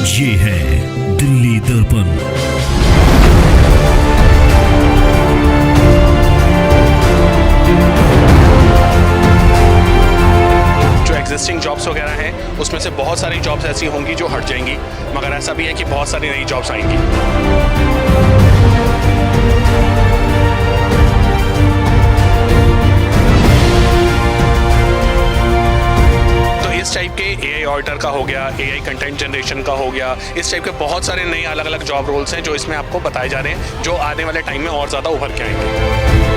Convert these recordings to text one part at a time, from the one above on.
ये है दिल्ली दर्पण। जो एग्जिस्टिंग जॉब्स वगैरह हैं उसमें से बहुत सारी जॉब्स ऐसी होंगी जो हट जाएंगी, मगर ऐसा भी है कि बहुत सारी नई जॉब्स आएंगी। इस टाइप के एआई ऑडिटर का हो गया, एआई कंटेंट जनरेशन का हो गया, इस टाइप के बहुत सारे नए अलग अलग जॉब रोल्स हैं जो इसमें आपको बताए जा रहे हैं, जो आने वाले टाइम में और ज़्यादा उभर के आएंगे।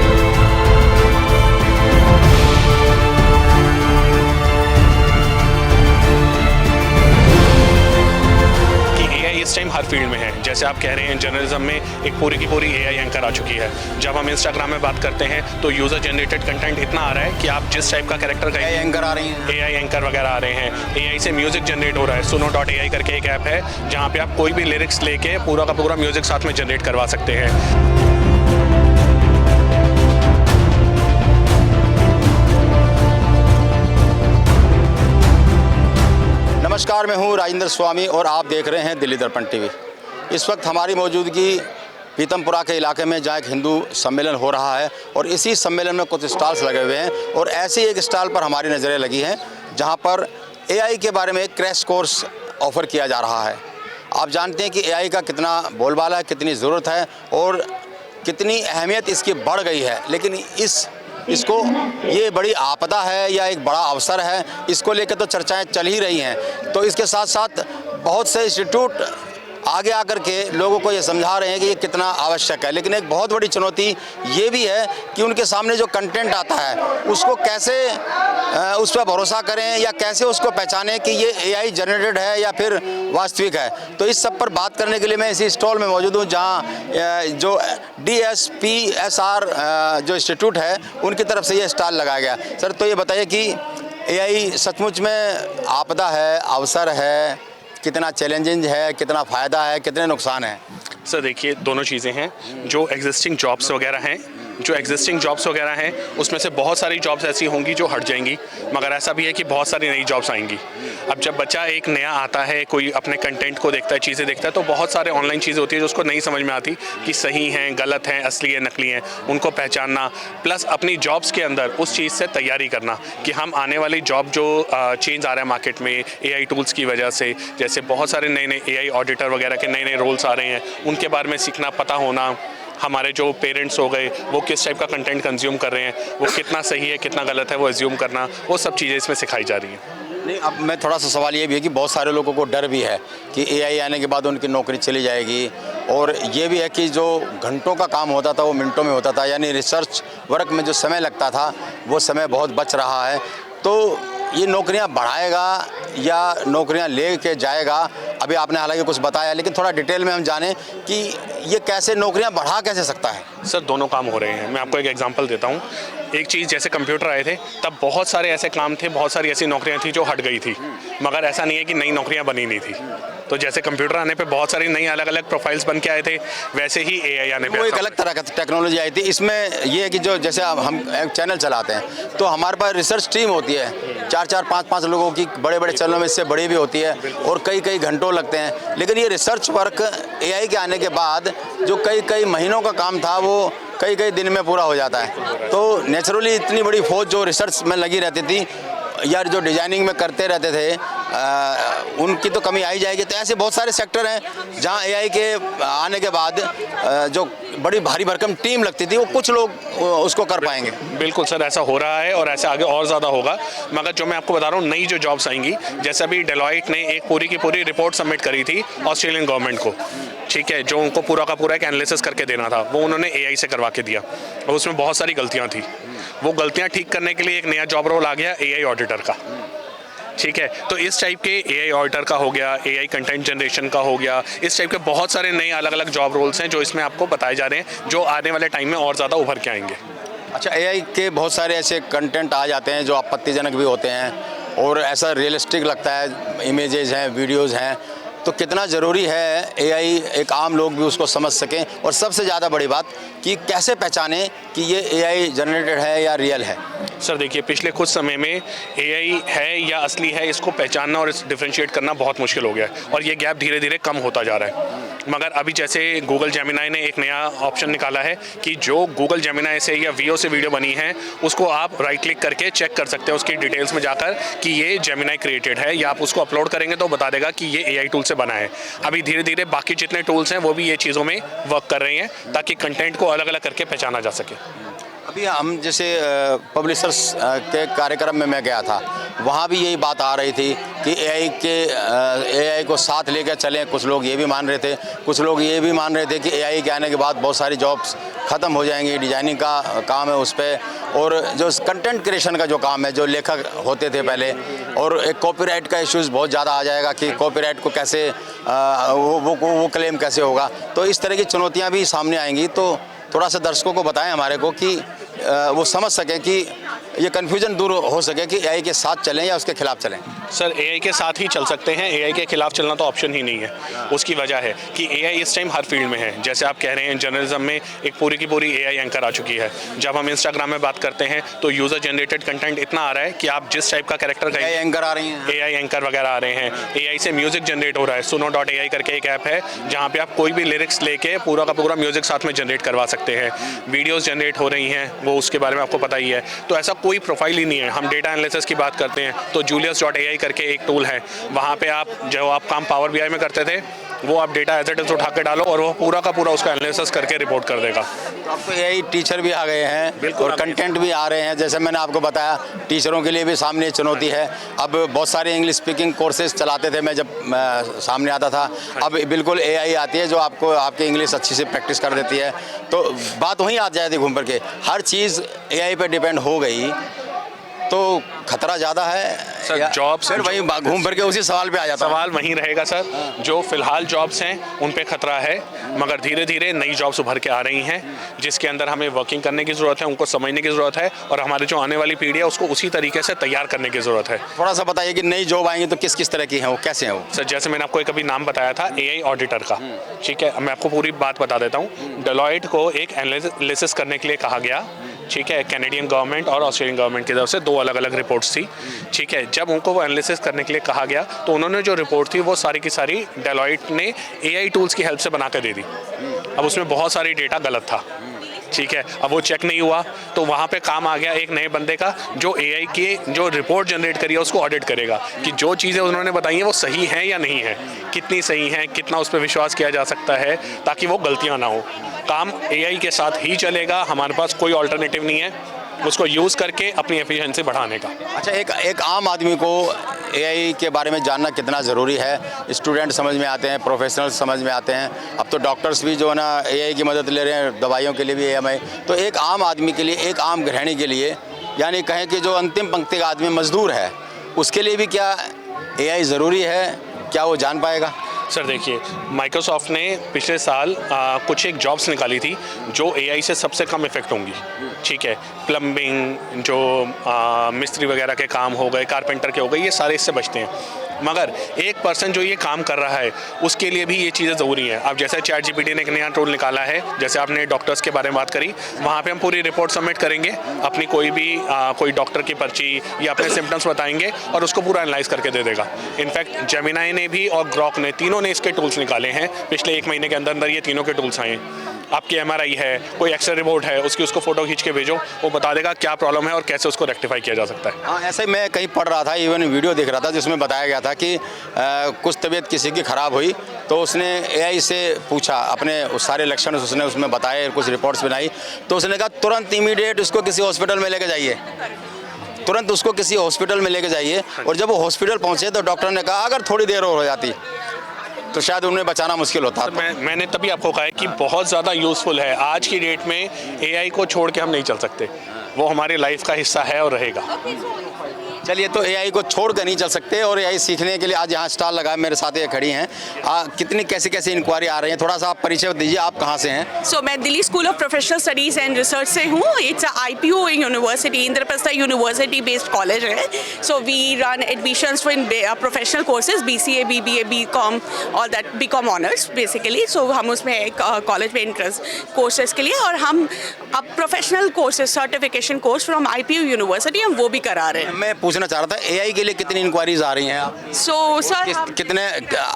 इस टाइम हर फील्ड में है। जैसे आप कह रहे हैं जर्नलिज्म में एक पूरी की पूरी एआई एंकर आ चुकी है। जब हम इंस्टाग्राम में बात करते हैं तो यूजर जनरेटेड कंटेंट इतना आ रहा है कि आप जिस टाइप का कैरेक्टर का एआई एंकर आ रही हैं, एआई एंकर वगैरह आ रहे हैं। एआई से म्यूजिक जनरेट हो रहा है। suno.ai करके एक ऐप है जहाँ पे आप कोई भी लिरिक्स लेके पूरा का पूरा म्यूजिक साथ में जनरेट करवा सकते हैं। नमस्कार, मैं हूं राजेंद्र स्वामी और आप देख रहे हैं दिल्ली दर्पण टीवी। इस वक्त हमारी मौजूदगी पीतमपुरा के इलाके में जहाँ एक हिंदू सम्मेलन हो रहा है और इसी सम्मेलन में कुछ स्टॉल्स लगे हुए हैं और ऐसे एक स्टॉल पर हमारी नज़रें लगी हैं जहाँ पर एआई के बारे में एक क्रैश कोर्स ऑफ़र किया जा रहा है। आप जानते हैं कि एआई का कितना बोलबाला है, कितनी ज़रूरत है और कितनी अहमियत इसकी बढ़ गई है, लेकिन इसको ये बड़ी आपदा है या एक बड़ा अवसर है, इसको लेकर तो चर्चाएं चल ही रही हैं। तो इसके साथ साथ बहुत से इंस्टीट्यूट आगे आकर के लोगों को ये समझा रहे हैं कि ये कितना आवश्यक है, लेकिन एक बहुत बड़ी चुनौती ये भी है कि उनके सामने जो कंटेंट आता है उसको कैसे उस पर भरोसा करें या कैसे उसको पहचानें कि ये एआई जनरेटेड है या फिर वास्तविक है। तो इस सब पर बात करने के लिए मैं इसी स्टॉल में मौजूद हूँ जहाँ जो DSPSR जो इंस्टीट्यूट है उनकी तरफ से ये स्टॉल लगाया गया। सर, तो ये बताइए कि एआई सचमुच में आपदा है, अवसर है, कितना चैलेंजिंग है, कितना फ़ायदा है, कितने नुकसान हैं? सर देखिए, दोनों चीज़ें हैं। जो एग्जिस्टिंग जॉब्स वगैरह हैं उसमें से बहुत सारी जॉब्स ऐसी होंगी जो हट जाएंगी, मगर ऐसा भी है कि बहुत सारी नई जॉब्स आएंगी। अब जब बच्चा एक नया आता है, कोई अपने कंटेंट को देखता है, चीज़ें देखता है, तो बहुत सारे ऑनलाइन चीज़ें होती है जो उसको नहीं समझ में आती कि सही हैं, गलत हैं, असली है, नकली हैं, उनको पहचानना, प्लस अपनी जॉब्स के अंदर उस चीज़ से तैयारी करना कि हम आने वाली जॉब जो चेंज आ रहा है मार्केट में एआई टूल्स की वजह से, जैसे बहुत सारे नए नए एआई ऑडिटर वगैरह के नए नए रोल्स आ रहे हैं, उनके बारे में सीखना, पता होना। हमारे जो पेरेंट्स हो गए वो किस टाइप का कंटेंट कंज्यूम कर रहे हैं, वो कितना सही है, कितना गलत है, वो एज्यूम करना, वो सब चीज़ें इसमें सिखाई जा रही हैं। नहीं, अब मैं थोड़ा सा सवाल ये भी है कि बहुत सारे लोगों को डर भी है कि एआई आने के बाद उनकी नौकरी चली जाएगी, और ये भी है कि जो घंटों का काम होता था वो मिनटों में होता था, यानी रिसर्च वर्क में जो समय लगता था वो समय बहुत बच रहा है। तो ये नौकरियां बढ़ाएगा या नौकरियां ले के जाएगा? अभी आपने हालांकि कुछ बताया, लेकिन थोड़ा डिटेल में हम जानें कि ये कैसे नौकरियां बढ़ा कैसे सकता है? सर, दोनों काम हो रहे हैं। मैं आपको एक एग्जांपल देता हूँ। एक चीज़, जैसे कंप्यूटर आए थे तब बहुत सारे ऐसे काम थे, बहुत सारी ऐसी नौकरियां थी जो हट गई थी, मगर ऐसा नहीं है कि नई नौकरियां बनी नहीं थी। तो जैसे कंप्यूटर आने पे बहुत सारी नई अलग अलग प्रोफाइल्स बन के आए थे, वैसे ही एआई आने पे वो एक अलग तरह का टेक्नोलॉजी आई थी। इसमें ये है कि जो जैसे हम एक चैनल चलाते हैं तो हमारे पास रिसर्च टीम होती है, 4-4, 5-5 लोगों की, बड़े बड़े चैनलों में इससे बड़ी भी होती है और कई घंटों लगते हैं। लेकिन ये रिसर्च वर्क एआई के आने के बाद जो कई महीनों का काम था वो कई दिन में पूरा हो जाता है। तो नेचुरली इतनी बड़ी फौज जो रिसर्च में लगी रहती थी यार, जो डिजाइनिंग में करते रहते थे, उनकी तो कमी आ ही जाएगी। तो ऐसे बहुत सारे सेक्टर हैं जहां एआई के आने के बाद जो बड़ी भारी भरकम टीम लगती थी वो कुछ लोग उसको कर पाएंगे। बिल्कुल सर, ऐसा हो रहा है और ऐसे आगे और ज़्यादा होगा। मगर जो मैं आपको बता रहा हूँ, नई जो जॉब्स आएंगी, जैसे अभी डेलॉयट ने एक पूरी की पूरी रिपोर्ट सबमिट करी थी ऑस्ट्रेलियन गवर्नमेंट को, ठीक है, जो उनको पूरा का पूरा एक एनालिसिस करके देना था, वो उन्होंने एआई से करवा के दिया और उसमें बहुत सारी गलतियाँ थी। वो गलतियाँ ठीक करने के लिए एक नया जॉब रोल आ गया एआई ऑडिटर का, ठीक है। तो इस टाइप के एआई ऑडिटर का हो गया, एआई कंटेंट जनरेशन का हो गया, इस टाइप के बहुत सारे नए अलग अलग जॉब रोल्स हैं जो इसमें आपको बताए जा रहे हैं, जो आने वाले टाइम में और ज़्यादा उभर के आएंगे। अच्छा, एआई के बहुत सारे ऐसे कंटेंट आ जाते हैं जो आपत्तिजनक भी होते हैं और ऐसा रियलिस्टिक लगता है, इमेजेस हैं, वीडियोज़ हैं, तो कितना ज़रूरी है एआई एक आम लोग भी उसको समझ सकें, और सबसे ज़्यादा बड़ी बात कि कैसे पहचानें कि ये एआई जनरेटेड है या रियल है? सर देखिए, पिछले कुछ समय में एआई है या असली है, इसको पहचानना और डिफरेंशिएट करना बहुत मुश्किल हो गया है और ये गैप धीरे धीरे कम होता जा रहा है। मगर अभी जैसे गूगल जेमिनाई ने एक नया ऑप्शन निकाला है कि जो गूगल जेमिनाई से या वीओ से वीडियो बनी है उसको आप राइट क्लिक करके चेक कर सकते हैं उसकी डिटेल्स में जाकर कि ये जेमिनाई क्रिएटेड है, या आप उसको अपलोड करेंगे तो बता देगा कि ये एआई टूल से बना है। अभी धीरे धीरे बाकी जितने टूल्स हैं वो भी ये चीज़ों में वर्क कर रही हैं ताकि कंटेंट को अलग अलग करके पहचाना जा सके। अभी हम जैसे पब्लिशर्स के कार्यक्रम में मैं गया था, वहाँ भी यही बात आ रही थी कि एआई को साथ लेकर चलें। कुछ लोग ये भी मान रहे थे, कुछ लोग ये भी मान रहे थे कि एआई के आने के बाद बहुत सारी जॉब्स ख़त्म हो जाएंगी। डिजाइनिंग का काम है उस पर, और जो कंटेंट क्रिएशन का जो काम है, जो लेखक होते थे पहले, और एक कॉपीराइट का इश्यूज़ बहुत ज़्यादा आ जाएगा कि कॉपीराइट को कैसे वो क्लेम कैसे होगा। तो इस तरह की चुनौतियाँ भी सामने आएंगी। तो थोड़ा सा दर्शकों को बताएं हमारे को कि वो समझ सकें कि ये कन्फ्यूजन दूर हो सके कि एआई के साथ चलें या उसके खिलाफ चलें। सर एआई के साथ ही चल सकते हैं, एआई के खिलाफ चलना तो ऑप्शन ही नहीं है। उसकी वजह है कि एआई इस टाइम हर फील्ड में है। जैसे आप कह रहे हैं, जर्नलिज्म में एक पूरी की पूरी एआई एंकर आ चुकी है। जब हम इंस्टाग्राम में बात करते हैं तो यूज़र जनरेटेड कंटेंट इतना आ रहा है कि आप जिस टाइप का कैरेक्टर एआई एंकर आ रही हैं, एआई एंकर वगैरह आ रहे हैं। एआई से म्यूजिक जनरेट हो रहा है। suno.ai करके एक ऐप है जहाँ पे आप कोई भी लिरिक्स लेके पूरा का पूरा म्यूजिक साथ में जनरेट करवा सकते हैं। वीडियोस जनरेट हो रही हैं, वो उसके बारे में आपको पता ही है। तो ऐसा कोई प्रोफाइल ही नहीं है। हम डेटा एनालिसिस की बात करते हैं तो julius.ai करके एक टूल है, वहाँ पे आप जो आप काम पावर बीआई में करते थे वो आप डेटा एज इट इज उठा के डालो और वो पूरा का पूरा उसका एनालिसिस करके रिपोर्ट कर देगा। अब तो एआई टीचर भी आ गए हैं और कंटेंट भी आ रहे हैं। जैसे मैंने आपको बताया, टीचरों के लिए भी सामने चुनौती है। अब बहुत सारे इंग्लिश स्पीकिंग कोर्सेज चलाते थे मैं जब सामने आता था, अब बिल्कुल एआई आती है जो आपको आपकी इंग्लिश अच्छी से प्रैक्टिस कर देती है। तो बात वहीं आ जाती घूम फिर के, हर चीज़ एआई पे डिपेंड हो गई तो खतरा ज़्यादा है। सर जॉब्स फिर वही घूम फिर के उसी सवाल पे आ जाता है। सवाल वहीं रहेगा सर, जो फिलहाल जॉब्स हैं उन पे खतरा है, मगर धीरे धीरे नई जॉब्स उभर के आ रही हैं जिसके अंदर हमें वर्किंग करने की ज़रूरत है, उनको समझने की ज़रूरत है और हमारी जो आने वाली पीढ़ी है उसको उसी तरीके से तैयार करने की ज़रूरत है। थोड़ा सा बताइए कि नई जॉब आएंगी तो किस किस तरह की हैं, वो कैसे हैं वो? सर जैसे मैंने आपको एक अभी नाम बताया था एआई ऑडिटर का, ठीक है, मैं आपको पूरी बात बता देता हूँ। डेलॉयट को एक एनालिसिस करने के लिए कहा गया, ठीक है, कैनेडियन गवर्नमेंट और ऑस्ट्रेलियन गवर्नमेंट की तरफ से दो अलग अलग रिपोर्ट्स थी, ठीक है। जब उनको वो एनालिसिस करने के लिए कहा गया तो उन्होंने जो रिपोर्ट थी वो सारी की सारी डेलॉयट ने एआई टूल्स की हेल्प से बना कर दे दी। अब उसमें बहुत सारी डेटा गलत था, ठीक है। अब वो चेक नहीं हुआ तो वहाँ पे काम आ गया एक नए बंदे का जो एआई के जो रिपोर्ट जनरेट करी है उसको ऑडिट करेगा कि जो चीज़ें उन्होंने बताई हैं वो सही हैं या नहीं है, कितनी सही हैं, कितना उस पर विश्वास किया जा सकता है ताकि वो गलतियाँ ना हो। काम एआई के साथ ही चलेगा, हमारे पास कोई ऑल्टरनेटिव नहीं है उसको यूज़ करके अपनी एफिशिएंसी बढ़ाने का। अच्छा, एक आम आदमी को एआई के बारे में जानना कितना ज़रूरी है? स्टूडेंट समझ में आते हैं, प्रोफेशनल्स समझ में आते हैं, अब तो डॉक्टर्स भी जो है ना एआई की मदद ले रहे हैं दवाइयों के लिए भी एआई। तो एक आम आदमी के लिए, एक आम गृहिणी के लिए, यानी कहें कि जो अंतिम पंक्ति का आदमी मजदूर है, उसके लिए भी क्या एआई ज़रूरी है? क्या वो जान पाएगा? सर देखिए, माइक्रोसॉफ्ट ने पिछले साल कुछ एक जॉब्स निकाली थी जो एआई से सबसे कम इफेक्ट होंगी, ठीक है। प्लम्बिंग, जो मिस्त्री वगैरह के काम हो गए, कारपेंटर के हो गए, ये सारे इससे बचते हैं। मगर एक पर्सन जो ये काम कर रहा है उसके लिए भी ये चीज़ें ज़रूरी हैं। अब जैसे ChatGPT ने एक नया टूल निकाला है, जैसे आपने डॉक्टर्स के बारे में बात करी, वहाँ पे हम पूरी रिपोर्ट सबमिट करेंगे, अपनी कोई डॉक्टर की पर्ची या अपने सिम्टम्स बताएंगे और उसको पूरा एनालाइज करके दे देगा। इनफैक्ट जेमिनाई ने भी और ग्रॉक ने, तीनों ने इसके टूल्स निकाले हैं पिछले 1 महीने के अंदर अंदर, ये तीनों के टूल्स आए हैं। आपकी MRI है, कोई एक्सरे रिपोर्ट है, उसको फ़ोटो खींच के भेजो, वो बता देगा क्या प्रॉब्लम है और कैसे उसको रेक्टिफाई किया जा सकता है। हाँ, ऐसे ही मैं कहीं पढ़ रहा था, इवन वीडियो देख रहा था जिसमें बताया गया था कि कुछ तबीयत किसी की ख़राब हुई तो उसने एआई से पूछा, अपने उस सारे लक्षण उसने उसमें बताए, कुछ रिपोर्ट्स बनाई, तो उसने कहा तुरंत इमीडिएट उसको किसी हॉस्पिटल में लेके जाइए, तुरंत उसको किसी हॉस्पिटल में लेके जाइए। और जब वो हॉस्पिटल पहुँचे तो डॉक्टर ने कहा अगर थोड़ी देर और हो जाती तो शायद उन्हें बचाना मुश्किल होता। तो मैंने तभी आपको कहा है कि बहुत ज़्यादा यूज़फुल है। आज की डेट में एआई को छोड़ के हम नहीं चल सकते, वो हमारी लाइफ का हिस्सा है और रहेगा। चलिए, तो एआई को छोड़ कर नहीं चल सकते और एआई सीखने के लिए आज यहाँ स्टॉल लगा है, मेरे साथ ये खड़ी हैं। कितनी कैसी इंक्वायरी आ रही है, थोड़ा सा आप परिचय दीजिए, आप कहाँ से हैं? सो मैं Delhi school of professional studies and research से हूँ। It's IPO university, Indraprastha university based college है। So we run admissions in professional courses, BCA, BBA, BCom और that BCom honours basically. So हम उसमें एक कॉलेज में इंटरेस्ट कोर्सेज के लिए, और हम अब professional courses certification course from IPO university हम वो भी करा रहे हैं। मैं पूछना चाह रहा था, एआई के लिए कितनी इंक्वायरीज आ रही हैं आप? सो सर कितने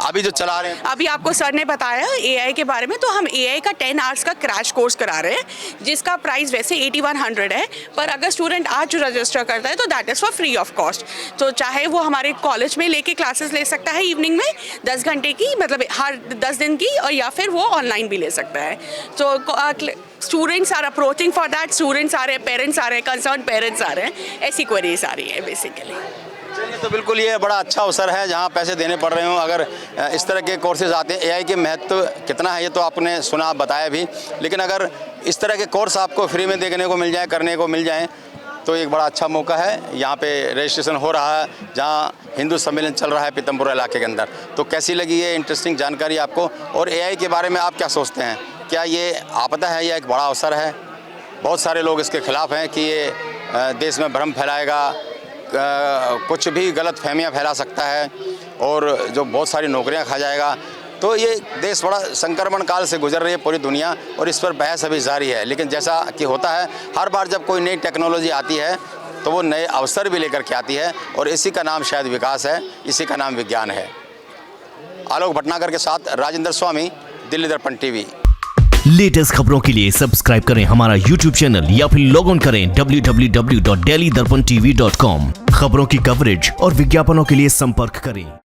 अभी जो चला रहे हैं? अभी आपको सर ने बताया AI के बारे में, तो हम AI का 10 आवर्स का क्रैश कोर्स करा रहे हैं, जिसका प्राइस वैसे 8100 है, पर अगर स्टूडेंट आज रजिस्टर करता है तो that is for free of cost. तो चाहे वो हमारे कॉलेज में लेके क्लासेस ले सकता है इवनिंग में 10 घंटे की, मतलब हर 10 दिन की, और या फिर वो ऑनलाइन भी ले सकता है। तो students are approaching for that, students आ रहे हैं, पेरेंट्स आ रहे हैं, कंसर्न पेरेंट्स आ रहे हैं, ऐसी क्वेरीज आ रही है बेसिकली। चलिए, तो बिल्कुल ये बड़ा अच्छा अवसर है जहाँ पैसे देने पड़ रहे हो। अगर इस तरह के कोर्सेज आते हैं, एआई के महत्व कितना है ये तो आपने सुना, बताया भी, लेकिन अगर इस तरह के कोर्स आपको फ्री में देखने को मिल जाए, करने को मिल जाए, तो एक बड़ा अच्छा मौका है। यहाँ पे रजिस्ट्रेशन हो रहा है जहाँ हिंदू सम्मेलन चल रहा है पीतमपुरा इलाके के अंदर। तो कैसी लगी ये इंटरेस्टिंग जानकारी आपको, और एआई के बारे में आप क्या सोचते हैं? क्या ये आपदा है या एक बड़ा अवसर है? बहुत सारे लोग इसके खिलाफ हैं कि ये देश में भ्रम फैलाएगा, कुछ भी गलत फहमियाँ फैला सकता है और जो बहुत सारी नौकरियाँ खा जाएगा। तो ये देश बड़ा संक्रमण काल से गुजर रही है पूरी दुनिया, और इस पर बहस अभी जारी है। लेकिन जैसा कि होता है, हर बार जब कोई नई टेक्नोलॉजी आती है तो वो नए अवसर भी लेकर के आती है, और इसी का नाम शायद विकास है, इसी का नाम विज्ञान है। आलोक भटनागर के साथ राजेंद्र स्वामी, दिल्ली दर्पण TV। लेटेस्ट खबरों के लिए सब्सक्राइब करें हमारा YouTube चैनल या फिर लॉग ऑन करें www.delhidarpantv.com। खबरों की कवरेज और विज्ञापनों के लिए संपर्क करें।